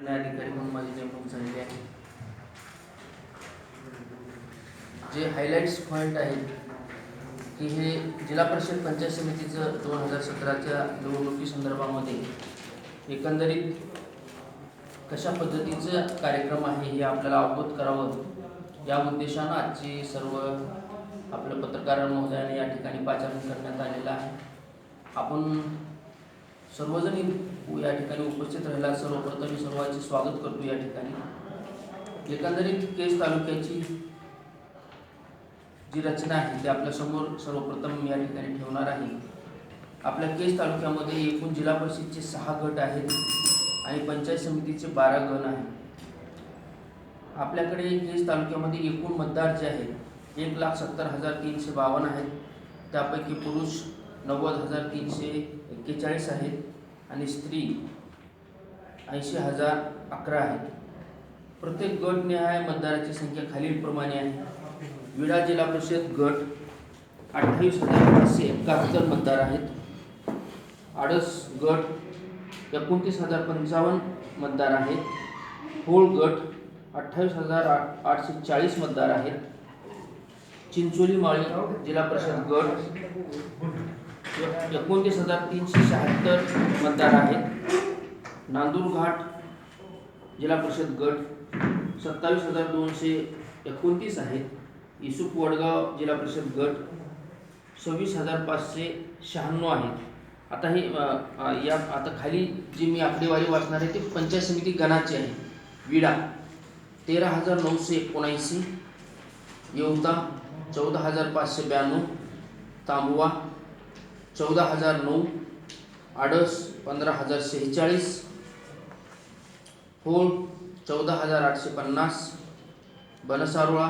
निर्णय अधिकारी म्हणून माझी नेमणूक झालेली आहे. जे हायलाइट्स पॉईंट आहेत की हे जिल्हा परिषद पंचायत समितीचं 2017च्या निवडणुकीसंदर्भामध्ये एकंदरीत कशा पद्धतीचं कार्यक्रम आहे हे आपल्याला अवगत करावं या उद्देशानं आजची सर्व आपल्या पत्रकार महोदयाने या ठिकाणी पाचारण करण्यात आलेलं आहे. आपण सर्वजण या ठिकाणी उपस्थित राहिला सर्वप्रथम मी सर्वांचे स्वागत करतो. या ठिकाणी एकंदरीत केज तालुक्याची जी रचना आहे ती आपल्या समोर सर्वप्रथम या ठिकाणी ठेवणार आहे. आपल्या केज तालुक्यामध्ये एकूण जिल्हा परिषदचे 6 गट आहेत आणि पंचायत समितीचे 12 गण आहेत. आपल्याकडे केज तालुक्यामध्ये एकूण मतदार जे आहेत 1,70,352 आहेत. त्यापैकी पुरुष 90,341 आहेत आणि स्त्री 80,011 आहेत. प्रत्येक गटनिहाय मतदाराची संख्या खालीलप्रमाणे आहे. विडा जिल्हा परिषद गट 28,571 मतदार आहेत. आडस गट 29,055 मतदार आहेत. होळ गट 28,840 मतदार आहेत. चिंचोली माळी जिल्हा परिषद गट 29,376 मतदार आहेत. नांदूर घाट जिल्हा परिषद गट 27,229 आहेत. इसुप वडगाव जिल्हा परिषद गट 26,596 आहेत. आता हे आता खाली जी मी आकडेवारी वाचणार आहे ते पंचायत समिती गणाची आहे. विडा 13,979, येवता 14,592, तांबवा 14,009, आडस 15,046, होळ 14,850, बनसारोळा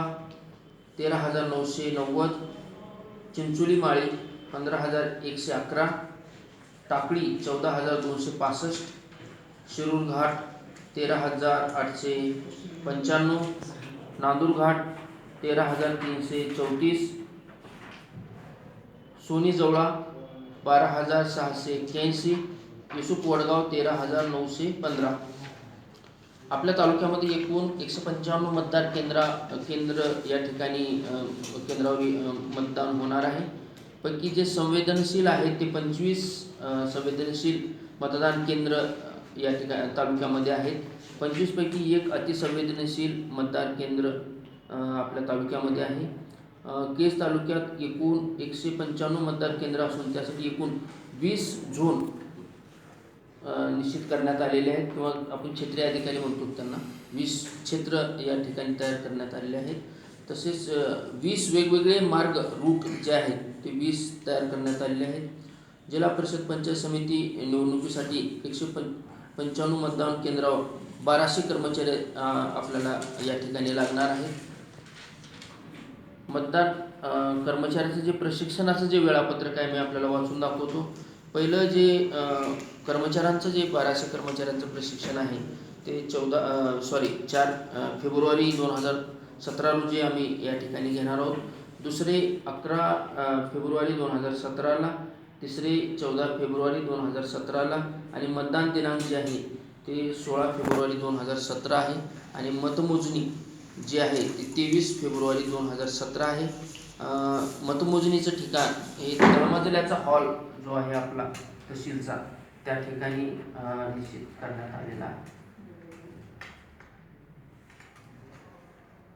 13,990, चिंचोली माळी 15,111, टाकळी 14,265, शिरूर घाट 13,895, नांदूर घाट 13,334, सोनी जवळा 12,681, युसुफ वडगाव 13,915. आपल्या तालुक्यामध्ये एकूण 195 मतदार केंद्र या ठिकाणी केंद्रावर मतदान होणार आहे. पैकी जे संवेदनशील आहेत ते 25 संवेदनशील मतदान केंद्र या ठिकाणी तालुक्यामध्ये आहेत. 25 पैकी एक अतिसंवेदनशील मतदान केंद्र आपल्या तालुक्यामध्ये आहे. केज तालुक्यात एकूण 195 मतदार केंद्र असून त्यासाठी एकूण 20 झोन निश्चित करण्यात आलेले आहेत किंवा आपण क्षेत्रीय अधिकारी म्हणतो त्यांना 20 क्षेत्र या ठिकाणी तयार करण्यात आलेले आहेत. तसेच 20 वेगवेगळे मार्ग रूट जे आहेत ते 20 तयार करण्यात आलेले आहेत. जिल्हा परिषद पंचायत समिती निवडणुकीसाठी 195 मतदान केंद्रावर 1200 कर्मचारी आपल्याला या ठिकाणी लागणार आहेत. मतदान कर्मचाऱ्याचं जे प्रशिक्षणाचं जे वेळापत्रक आहे मी आपल्याला वाचून दाखवतो. पहिलं जे कर्मचाऱ्यांचं जे 1200 कर्मचाऱ्यांचं प्रशिक्षण आहे ते 4 फेब्रुवारी 2017 रोजी आम्ही या ठिकाणी घेणार आहोत. दुसरे 11 फेब्रुवारी 2017ला, तिसरे 14 फेब्रुवारी 2017ला आणि मतदान दिनांक जे आहे ते 16 फेब्रुवारी 2017 आहे आणि मतमोजणी जी आहे ती 23 फेब्रुवारी 2017 आहे. मतमोजणीचं ठिकाण हे तळमजल्याचा हॉल जो आहे आपला तहसीलचा त्या ठिकाणी निश्चित करण्यात आलेला आहे.